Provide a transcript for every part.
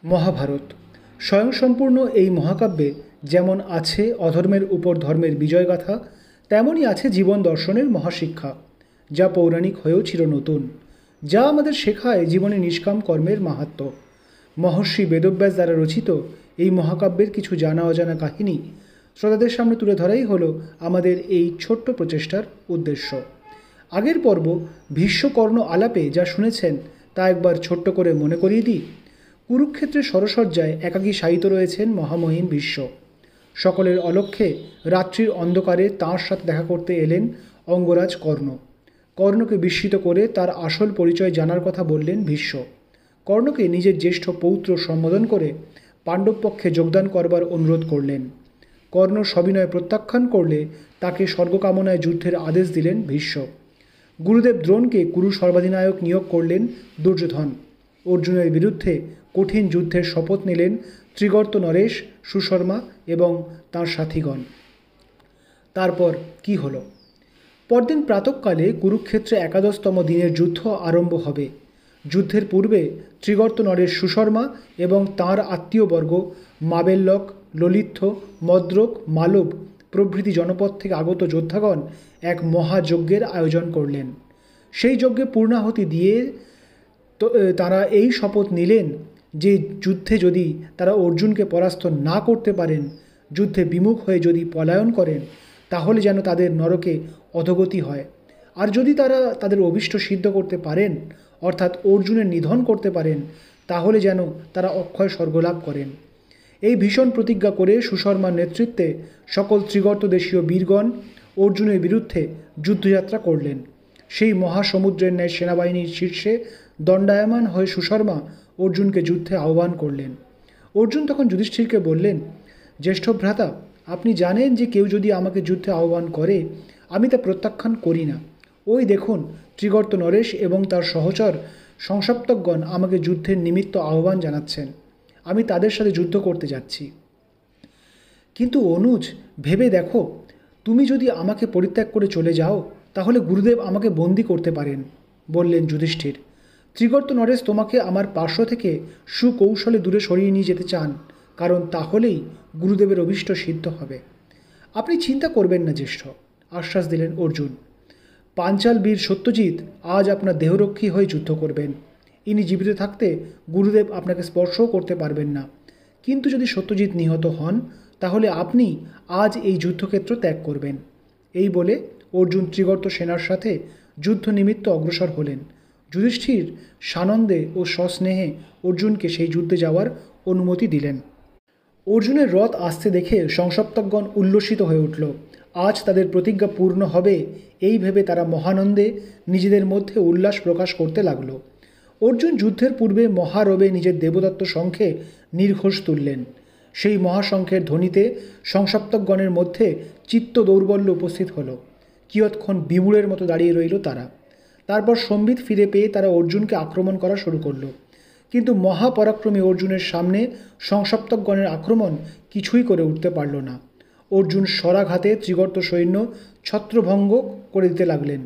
মহাভারত স্বয়ংসম্পূর্ণ এই মহাকাব্যে যেমন আছে অধর্মের উপর ধর্মের বিজয়গাথা, তেমনই আছে জীবন দর্শনের মহাশিক্ষা, যা পৌরাণিক হয়েও চিরনতুন, যা আমাদের শেখায় জীবনে নিষ্কাম কর্মের মাহাত্ম্য। মহর্ষি বেদব্যাস দ্বারা রচিত এই মহাকাব্যের কিছু জানা অজানা কাহিনী শ্রোতাদের সামনে তুলে ধরাই হলো আমাদের এই ছোট্ট প্রচেষ্টার উদ্দেশ্য। আগের পর্ব ভীষ্মকর্ণ আলাপে যা শুনেছেন তা একবার ছোট্ট করে মনে করিয়ে দিই। কুরুক্ষেত্রের সরসজ্জায় একাকী শায়িত রয়েছেন মহামহিম ভীষ্ম। সকলের অলক্ষ্যে রাত্রির অন্ধকারে তাঁর সাথে দেখা করতে এলেন অঙ্গরাজ কর্ণ। কর্ণকে বিস্মিত করে তার আসল পরিচয় জানার কথা বললেন ভীষ্ম। কর্ণকে নিজের জ্যেষ্ঠ পৌত্র সম্বোধন করে পাণ্ডব পক্ষে যোগদান করবার অনুরোধ করলেন। কর্ণ সবিনয় প্রত্যাখ্যান করলে তাকে স্বর্গকামনায় যুদ্ধের আদেশ দিলেন ভীষ্ম। গুরুদেব দ্রোণকে কুরু সর্বাধিনায়ক নিয়োগ করলেন দুর্যোধন। অর্জুনের বিরুদ্ধে কঠিন যুদ্ধের শপথ নিলেন ত্রিগর্ত নরেশ, সুশর্মা এবং তাঁর সাথীগণ। তারপর কি হলো? পরদিন প্রাতঃকালে কুরুক্ষেত্রে একাদশতম দিনের যুদ্ধ আরম্ভ হবে। যুদ্ধের পূর্বে ত্রিগর্ত নরেশ সুশর্মা এবং তাঁর আত্মীয়বর্গ মাবেল্লক, ললিত্য, মদ্রক, মালব প্রভৃতি জনপদ থেকে আগত যোদ্ধাগণ এক মহাযজ্ঞের আয়োজন করলেন। সেই যজ্ঞে পূর্ণাহুতি দিয়ে তারা এই শপথ নিলেন যে যুদ্ধে যদি তারা অর্জুনকে পরাস্ত না করতে পারেন, যুদ্ধে বিমুখ হয়ে যদি পলায়ন করেন, তাহলে যেন তাদের নরকে অধোগতি হয়। আর যদি তারা তাদের অভীষ্ট সিদ্ধ করতে পারেন, অর্থাৎ অর্জুনের নিধন করতে পারেন, তাহলে যেন তারা অক্ষয় স্বর্গলাভ করেন। এই ভীষণ প্রতিজ্ঞা করে সুশর্মার নেতৃত্বে সকল ত্রিগর্তদেশীয় বীরগণ অর্জুনের বিরুদ্ধে যুদ্ধযাত্রা করলেন। সেই মহাসমুদ্রের ন্যায় সেনাবাহিনীর শীর্ষে দণ্ডায়মান হয়ে সুশর্মা অর্জুনকে যুদ্ধে আহ্বান করলেন। অর্জুন তখন যুধিষ্ঠিরকে বললেন, জ্যেষ্ঠ ভ্রাতা, আপনি জানেন যে কেউ যদি আমাকে যুদ্ধে আহ্বান করে আমি তা প্রত্যাখ্যান করি না। ওই দেখুন, ত্রিগর্ত নরেশ এবং তার সহচর সংসপ্তকগণ আমাকে যুদ্ধের নিমিত্ত আহ্বান জানাচ্ছেন। আমি তাদের সাথে যুদ্ধ করতে যাচ্ছি। কিন্তু অনুজ, ভেবে দেখো, তুমি যদি আমাকে পরিত্যাগ করে চলে যাও তাহলে গুরুদেব আমাকে বন্দি করতে পারেন, বললেন যুধিষ্ঠির। ত্রিগর্ত নরেশ তোমাকে আমার পার্শ্ব থেকে সুকৌশলে দূরে সরিয়ে নিয়ে যেতে চান, কারণ তাহলেই গুরুদেবের অভীষ্ট সিদ্ধ হবে। আপনি চিন্তা করবেন না জ্যেষ্ঠ, আশ্বাস দিলেন অর্জুন। পাঞ্চাল বীর সত্যজিৎ আজ আপনার দেহরক্ষী হয়ে যুদ্ধ করবেন। ইনি জীবিত থাকতে গুরুদেব আপনাকে স্পর্শও করতে পারবেন না। কিন্তু যদি সত্যজিৎ নিহত হন তাহলে আপনি আজ এই যুদ্ধক্ষেত্র ত্যাগ করবেন। এই বলে অর্জুন ত্রিগর্ত সেনার সাথে যুদ্ধ নিমিত্ত অগ্রসর হলেন। যুধিষ্ঠির সানন্দে ও সস্নেহে অর্জুনকে সেই যুদ্ধে যাওয়ার অনুমতি দিলেন। অর্জুনের রথ আসতে দেখে সংসপ্তকগণ উল্লসিত হয়ে উঠল। আজ তাদের প্রতিজ্ঞা পূর্ণ হবে এই ভেবে তারা মহানন্দে নিজেদের মধ্যে উল্লাস প্রকাশ করতে লাগল। অর্জুন যুদ্ধের পূর্বে মহারবে নিজের দেবদত্ত শঙ্খে নির্ঘোষ তুললেন। সেই মহাশঙ্খের ধ্বনিতে সংসপ্তকগণের মধ্যে চিত্ত দৌর্বল্য উপস্থিত হলো। কিয়ৎক্ষণ বিমূঢ়ের মতো দাঁড়িয়ে রইল তারা। তারপর সম্বিত ফিরে পেয়ে তারা অর্জুনকে আক্রমণ করা শুরু করল। কিন্তু মহাপরাক্রমী অর্জুনের সামনে সংসপ্তকগণের আক্রমণ কিছুই করে উঠতে পারল না। অর্জুন স্বরাঘাতে ত্রিগর্ত সৈন্য ছত্রভঙ্গ করে দিতে লাগলেন।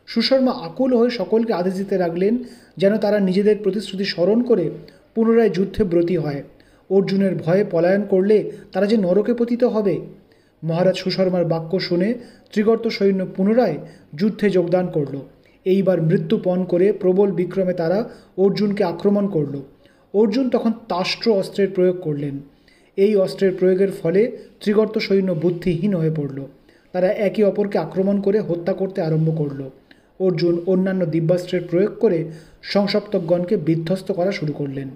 সুশর্মা আকুল হয়ে সকলকে আদেশ দিতে লাগলেন যেন তারা নিজেদের প্রতিশ্রুতি স্মরণ করে পুনরায় যুদ্ধে ব্রতী হয়। অর্জুনের ভয়ে পলায়ন করলে তারা যে নরকে পতিত হবে। মহারাজ সুশর্মার বাক্য শুনে ত্রিগর্ত সৈন্য পুনরায় যুদ্ধে যোগদান করল। এইবার মৃত্যুপণ করে প্রবল বিক্রমে তারা অর্জুনকে আক্রমণ করল। অর্জুন তখন তাষ্ট্র অস্ত্রের প্রয়োগ করলেন। এই অস্ত্রের প্রয়োগের ফলে ত্রিগর্ত সৈন্য বুদ্ধিহীন হয়ে পড়ল। তারা একে অপরকে আক্রমণ করে হত্যা করতে আরম্ভ করল। অর্জুন অন্যান্য দিব্যাস্ত্রের প্রয়োগ করে সংসপ্তকগণকে বিধ্বস্ত করা শুরু করলেন।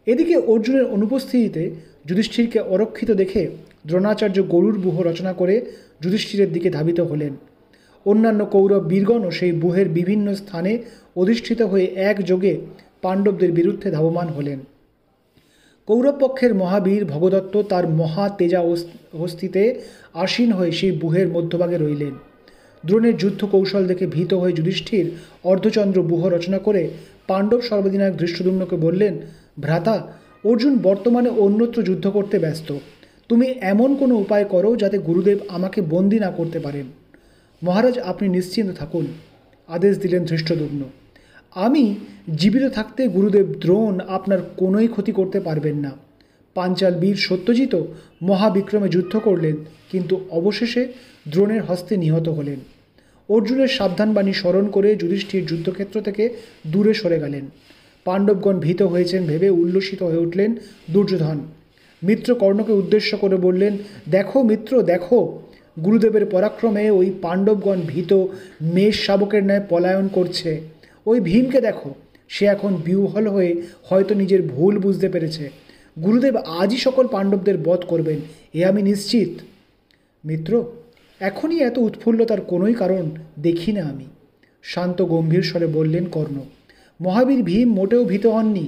এদিকে অর্জুনের অনুপস্থিতিতে যুধিষ্ঠিরকে অরক্ষিত দেখে দ্রোণাচার্য গরুর ব্যূহ রচনা করে যুধিষ্ঠিরের দিকে ধাবিত হলেন। অন্যান্য কৌরব বীরগণও সেই ব্যূহের বিভিন্ন স্থানে অধিষ্ঠিত হয়ে একযোগে পাণ্ডবদের বিরুদ্ধে ধাবমান হলেন। কৌরব পক্ষের মহাবীর ভগদত্ত তার মহা তেজা হস্তিতে আসীন হয়ে সেই ব্যূহের মধ্যভাগে রইলেন। দ্রোণের যুদ্ধ কৌশল দেখে ভীত হয়ে যুধিষ্ঠির অর্ধচন্দ্র ব্যূহ রচনা করে পাণ্ডব সর্বাধিনায়ক ধৃষ্টদ্যুম্নকে বললেন, ভ্রাতা, অর্জুন বর্তমানে অন্যত্র যুদ্ধ করতে ব্যস্ত। তুমি এমন কোনো উপায় করো যাতে গুরুদেব আমাকে বন্দী না করতে পারেন। মহারাজ, আপনি নিশ্চিন্ত থাকুন, আদেশ দিলেন ধৃষ্টদ্যুম্ন। আমি জীবিত থাকতে গুরুদেব দ্রোণ আপনার কোনোই ক্ষতি করতে পারবেন না। পাঞ্চাল বীর সত্যজিৎ মহাবিক্রমে যুদ্ধ করলেন, কিন্তু অবশেষে দ্রোণের হস্তে নিহত হলেন। অর্জুনের সাবধানবাণী স্মরণ করে যুধিষ্ঠির যুদ্ধক্ষেত্র থেকে দূরে সরে গেলেন। পাণ্ডবগণ ভীত হয়েছেন ভেবে উল্লসিত হয়ে উঠলেন দুর্যোধন। মিত্র কর্ণকে উদ্দেশ্য করে বললেন, দেখো মিত্র, দেখো, গুরুদেবের পরাক্রমে ওই পাণ্ডবগণ ভীত মেষ শাবকের ন্যায় পলায়ন করছে। ওই ভীমকে দেখো, সে এখন বিহ্বল হয়ে হয়তো নিজের ভুল বুঝতে পেরেছে। গুরুদেব আজই সকল পাণ্ডবদের বধ করবেন, এ আমি নিশ্চিত। মিত্র, এখনই এত উৎফুল্লতার কোনোই কারণ দেখি না আমি, শান্ত গম্ভীর স্বরে বললেন কর্ণ। মহাবীর ভীম মোটেও ভীত হননি।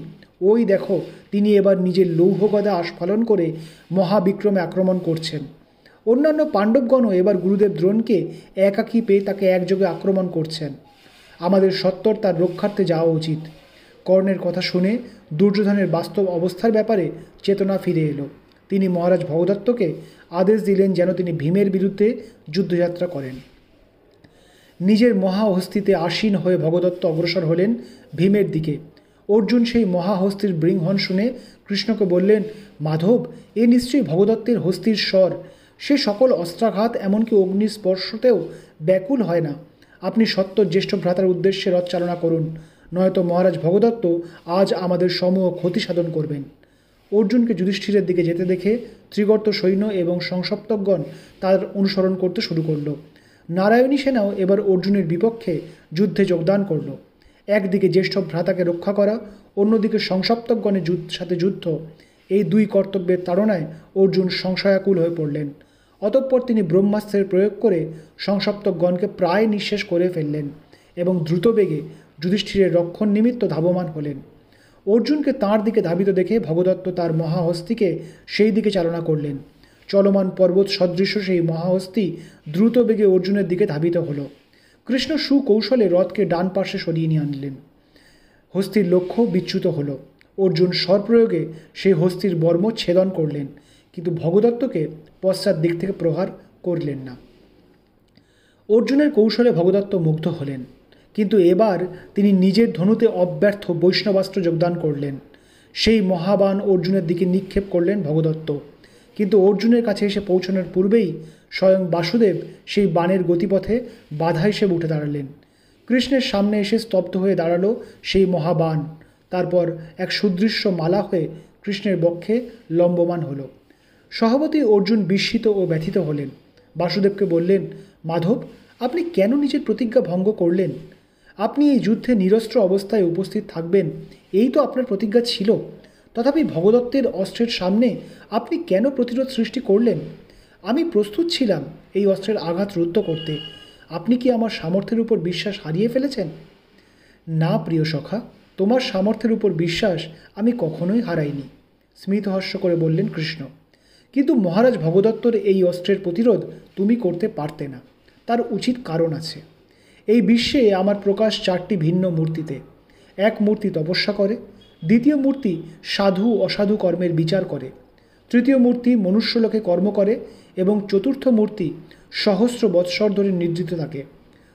ওই দেখো, তিনি এবার নিজের লৌহগদা আস্ফালন করে মহাবিক্রমে আক্রমণ করছেন। অন্যান্য পাণ্ডবগণও এবার গুরুদেব দ্রোণকে একাকী পেয়ে তাকে একযোগে আক্রমণ করছেন। আমাদের সত্বর তার রক্ষার্থে যাওয়া উচিত। কর্ণের কথা শুনে দুর্যোধনের বাস্তব অবস্থার ব্যাপারে চেতনা ফিরে এলো। তিনি মহারাজ ভগদত্তকে আদেশ দিলেন যেন তিনি ভীমের বিরুদ্ধে যুদ্ধযাত্রা করেন। নিজের মহাহস্তিতে আসীন হয়ে ভগদত্ত অগ্রসর হলেন ভীমের দিকে। অর্জুন সেই মহাহস্তির বৃংহন শুনে কৃষ্ণকে বললেন, মাধব, এ নিশ্চয়ই ভগদত্তের হস্তির স্বর। সে সকল অস্ত্রাঘাত এমনকি অগ্নিস্পর্শতেও ব্যাকুল হয় না। আপনি সত্য জ্যেষ্ঠ ভ্রাতার উদ্দেশ্যে রথ চালনা করুন, নয়তো মহারাজ ভগদত্ত আজ আমাদের সমূহ ক্ষতি সাধন করবেন। অর্জুনকে যুধিষ্ঠিরের দিকে যেতে দেখে ত্রিগর্ত সৈন্য এবং সংসপ্তকগণ তার অনুসরণ করতে শুরু করল। নারায়ণী সেনাও এবার অর্জুনের বিপক্ষে যুদ্ধে যোগদান করল। একদিকে জ্যেষ্ঠ ভ্রাতাকে রক্ষা করা, অন্যদিকে সংসপ্তকগণের সাথে যুদ্ধ, এই দুই কর্তব্যের তাড়নায় অর্জুন সংশয়াকুল হয়ে পড়লেন। অতঃপর তিনি ব্রহ্মাস্ত্রের প্রয়োগ করে সংসপ্তকগণকে প্রায় নিঃশেষ করে ফেললেন এবং দ্রুতবেগে যুধিষ্ঠিরের রক্ষণ নিমিত্ত ধাবমান হলেন। অর্জুনকে তাঁর দিকে ধাবিত দেখে ভগদত্ত তার মহাহস্তিকে সেই দিকে চালনা করলেন। চলমান পর্বত সদৃশ্য সেই মহাহস্তি দ্রুত বেগে অর্জুনের দিকে ধাবিত হল। কৃষ্ণ সুকৌশলে রথকে ডান পাশে সরিয়ে নিয়ে আনলেন। হস্তির লক্ষ্য বিচ্যুত হল। অর্জুন স্বরপ্রয়োগে সেই হস্তির বর্ম ছেদন করলেন, কিন্তু ভগদত্তকে পশ্চাৎ দিক থেকে প্রহার করলেন না। অর্জুনের কৌশলে ভগদত্ত মুগ্ধ হলেন, কিন্তু এবার তিনি নিজের ধনুতে অব্যর্থ বৈষ্ণবাস্ত্র যোগদান করলেন। সেই মহাবাণ অর্জুনের দিকে নিক্ষেপ করলেন ভগদত্ত, কিন্তু অর্জুনের কাছে এসে পৌঁছানোর পূর্বেই স্বয়ং বাসুদেব সেই বাণের গতিপথে বাধা হিসেবে উঠে দাঁড়ালেন। কৃষ্ণের সামনে এসে স্তব্ধ হয়ে দাঁড়ালো সেই মহাবাণ। তারপর এক সুদৃশ্য মালা হয়ে কৃষ্ণের বক্ষে লম্বমান হলো। স্বভাবতই অর্জুন বিস্মিত ও ব্যথিত হলেন। বাসুদেবকে বললেন, মাধব, আপনি কেন নিজের প্রতিজ্ঞা ভঙ্গ করলেন? আপনি এই যুদ্ধে নিরস্ত্র অবস্থায় উপস্থিত থাকবেন, এই তো আপনার প্রতিজ্ঞা ছিল। তথাপি ভগদত্তের অস্ত্রের সামনে আপনি কেন প্রতিরোধ সৃষ্টি করলেন? আমি প্রস্তুত ছিলাম এই অস্ত্রের আঘাত রুদ্ধ করতে। আপনি কি আমার সামর্থ্যের উপর বিশ্বাস হারিয়ে ফেলেছেন? না প্রিয় সখা, তোমার সামর্থ্যের উপর বিশ্বাস আমি কখনোই হারাইনি, স্মিতহাস্য করে বললেন কৃষ্ণ। কিন্তু মহারাজ ভগদত্তর এই অস্ত্রের প্রতিরোধ তুমি করতে পারতে না। তার উচিত কারণ আছে। এই বিশ্বে আমার প্রকাশ চারটি ভিন্ন মূর্তিতে। এক মূর্তি তপস্যা করে, দ্বিতীয় মূর্তি সাধু অসাধু কর্মের বিচার করে, তৃতীয় মূর্তি মনুষ্যলোকে কর্ম করে এবং চতুর্থ মূর্তি সহস্র বৎসর ধরে নিদ্রিত থাকে।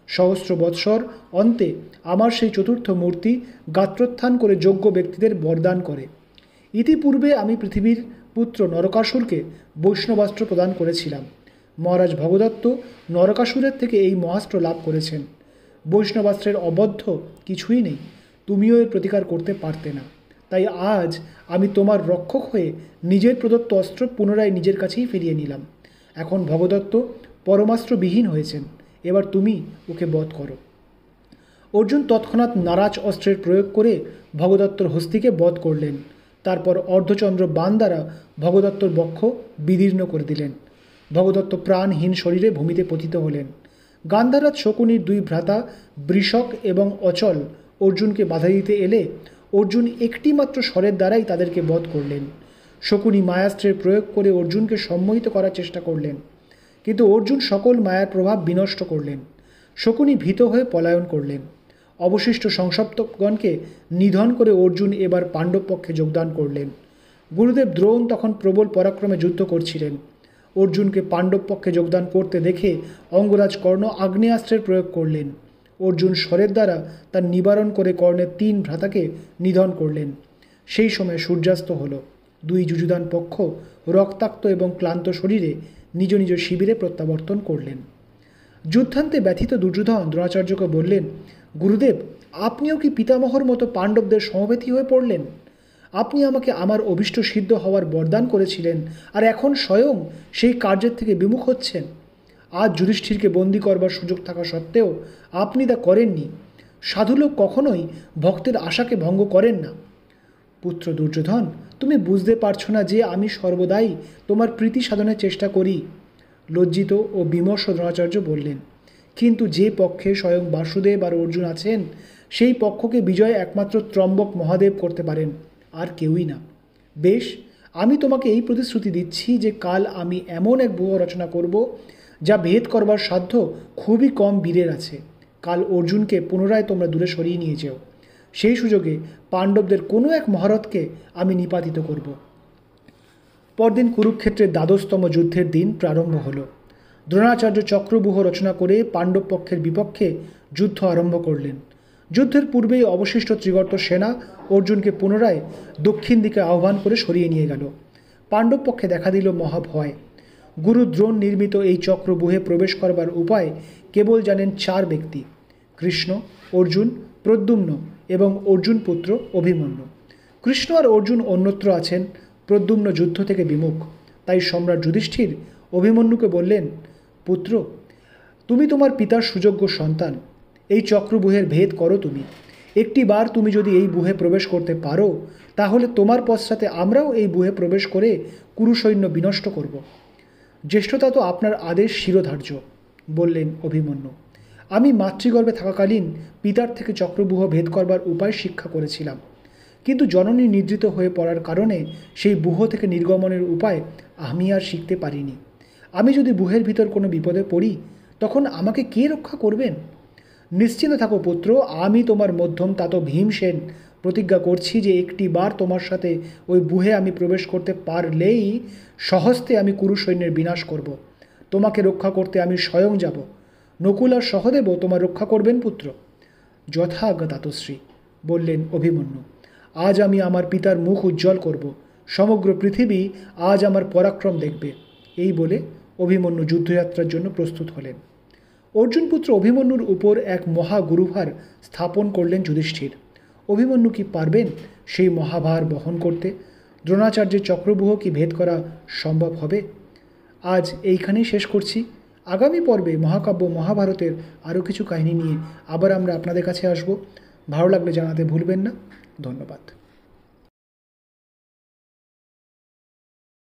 সহস্র বৎসর অন্তে আমার সেই চতুর্থ মূর্তি গাত্রোত্থান করে যোগ্য ব্যক্তিদের বরদান করে। ইতিপূর্বে আমি পৃথিবীর পুত্র নরকাসুরকে বৈষ্ণবাস্ত্র প্রদান করেছিলাম। মহারাজ ভগদত্ত নরকাসুরের থেকে এই মহাস্ত্র লাভ করেছেন। বৈষ্ণবাস্ত্রের অবদ্ধ কিছুই নেই, তুমিও এর প্রতিকার করতে পারতে না। তাই আজ আমি তোমার রক্ষক হয়ে নিজের প্রদত্ত অস্ত্র পুনরায় নিজের কাছেই ফিরিয়ে নিলাম। এখন ভগদত্ত পরমাস্ত্রবিহীন হয়েছেন, এবার তুমি ওকে বধ করো। অর্জুন তৎক্ষণাৎ নারাজ অস্ত্রের প্রয়োগ করে ভগদত্তর হস্তিকে বধ করলেন। তারপর অর্ধচন্দ্র বাণ দ্বারা ভগদত্তর বক্ষ বিদীর্ণ করে দিলেন। ভগদত্ত প্রাণহীন শরীরে ভূমিতে পতিত হলেন। গান্ধারাজ শকুনির দুই ভ্রাতা বৃষক এবং অচল অর্জুনকে বাধা দিতে এলে অর্জুন একটি মাত্র স্বরের দ্বারাই তাদেরকে বধ করলেন। শকুনি মায়াস্ত্রের প্রয়োগ করে অর্জুনকে সম্মোহিত করার চেষ্টা করলেন, কিন্তু অর্জুন সকল মায়ার প্রভাব বিনষ্ট করলেন। শকুনি ভীত হয়ে পলায়ন করলেন। অবশিষ্ট সংসপ্তকগণকে নিধন করে অর্জুন এবার পাণ্ডব পক্ষে যোগদান করলেন। গুরুদেব দ্রোণ তখন প্রবল পরাক্রমে যুদ্ধ করছিলেন। অর্জুনকে পাণ্ডব পক্ষে যোগদান করতে দেখে অঙ্গরাজ কর্ণ আগ্নেয়াস্ত্রের প্রয়োগ করলেন। অর্জুন স্বরের দ্বারা তার নিবারণ করে কর্ণের 3 ভ্রাতাকে নিধন করলেন। সেই সময় সূর্যাস্ত হল। 2 যুযুধান পক্ষ রক্তাক্ত এবং ক্লান্ত শরীরে নিজ নিজ শিবিরে প্রত্যাবর্তন করলেন। যুদ্ধান্তে ব্যথিত দুর্যোধন দ্রোণাচার্যকে বললেন, গুরুদেব, আপনিও কি পিতামহর মতো পাণ্ডবদের সমবেতী হয়ে পড়লেন? আপনি আমাকে আমার অভীষ্ট সিদ্ধ হওয়ার বরদান করেছিলেন, আর এখন স্বয়ং সেই কার্যের থেকে বিমুখ হচ্ছেন। আজ যুধিষ্ঠিরকে বন্দী করবার সুযোগ থাকা সত্ত্বেও আপনি তা করেননি। সাধুলোক কখনোই ভক্তের আশাকে ভঙ্গ করেন না। পুত্র দুর্যোধন, তুমি বুঝতে পারছো না যে আমি সর্বদাই তোমার প্রীতি সাধনের চেষ্টা করি। লজ্জিত ও বিমর্ষ দ্রোণাচার্য বললেন, কিন্তু যে পক্ষে স্বয়ং বাসুদেব আর অর্জুন আছেন, সেই পক্ষকে বিজয় একমাত্র ত্রম্বক মহাদেব করতে পারেন, আর কেউই না। বেশ, আমি তোমাকে এই প্রতিশ্রুতি দিচ্ছি যে কাল আমি এমন এক ব্যূহ রচনা করব যা ভেদ করবার সাধ্য খুবই কম বীরের আছে। কাল অর্জুনকে পুনরায় তোমরা দূরে সরিয়ে নিয়ে যেও। সেই সুযোগে পাণ্ডবদের কোনো এক মহারথকে আমি নিপাতিত করব। পরদিন কুরুক্ষেত্রের দ্বাদশতম যুদ্ধের দিন প্রারম্ভ হল। দ্রোণাচার্য চক্রব্যূহ রচনা করে পাণ্ডব পক্ষের বিপক্ষে যুদ্ধ আরম্ভ করলেন। যুদ্ধের পূর্বেই অবশিষ্ট ত্রিগর্ত সেনা অর্জুনকে পুনরায় দক্ষিণ দিকে আহ্বান করে সরিয়ে নিয়ে গেল। পাণ্ডব পক্ষে দেখা দিল মহাভয়। গুরু দ্রোণ নির্মিত এই চক্রব্যূহে প্রবেশ করবার উপায় কেবল জানেন 4 ব্যক্তি: কৃষ্ণ, অর্জুন, প্রদ্যুম্ন এবং অর্জুন পুত্র অভিমন্যু। কৃষ্ণ আর অর্জুন অন্যত্র আছেন, প্রদ্যুম্ন যুদ্ধ থেকে বিমুখ। তাই সম্রাট যুধিষ্ঠির অভিমন্যুকে বললেন, পুত্র, তুমি তোমার পিতার সুযোগ্য সন্তান, এই চক্রব্যূহের ভেদ করো তুমি। একটি বার তুমি যদি এই ব্যূহে প্রবেশ করতে পারো, তাহলে তোমার পশ্চাতে আমরাও এই ব্যূহে প্রবেশ করে কুরু সৈন্য বিনষ্ট করব। জ্যেষ্ঠতা তো আপনার আদেশ শিরোধার্য, বললেন অভিমন্যু। আমি মাতৃগর্ভে থাকাকালীন পিতার থেকে চক্রব্যূহ ভেদ করবার উপায় শিক্ষা করেছিলাম, কিন্তু জননী নিদ্রিত হয়ে পড়ার কারণে সেই ব্যূহ থেকে নির্গমনের উপায় আমি আর শিখতে পারিনি। আমি যদি ব্যূহের ভিতর কোনো বিপদে পড়ি, তখন আমাকে কে রক্ষা করবেন? নিশ্চিন্ত থাকো পুত্র, আমি তোমার মধ্যম তাত ভীমসেন প্রতিজ্ঞা করছি যে একটি বার তোমার সাথে ওই ব্যূহে আমি প্রবেশ করতে পারলেই সহস্তে আমি কুরু সৈন্যের বিনাশ করব। তোমাকে রক্ষা করতে আমি স্বয়ং যাব। নকুল আর সহদেবও তোমার রক্ষা করবেন পুত্র। যথাজ্ঞা তাতশ্রী, বললেন অভিমন্যু। আজ আমি আমার পিতার মুখ উজ্জ্বল করব। সমগ্র পৃথিবী আজ আমার পরাক্রম দেখবে। এই বলে অভিমন্যু যুদ্ধযাত্রার জন্য প্রস্তুত হলেন। অর্জুন পুত্র অভিমন্যুর উপর এক মহাগুরুভার স্থাপন করলেন যুধিষ্ঠির। অভিমন্যু কি পারবেন সেই মহাভার বহন করতে? দ্রোণাচার্যের চক্রব্যূহ কি ভেদ করা সম্ভব হবে? আজ এইখানেই শেষ করছি। আগামী পর্বে মহাকাব্য মহাভারতের আরও কিছু কাহিনী নিয়ে আবার আমরা আপনাদের কাছে আসব। ভালো লাগলে জানাতে ভুলবেন না। ধন্যবাদ।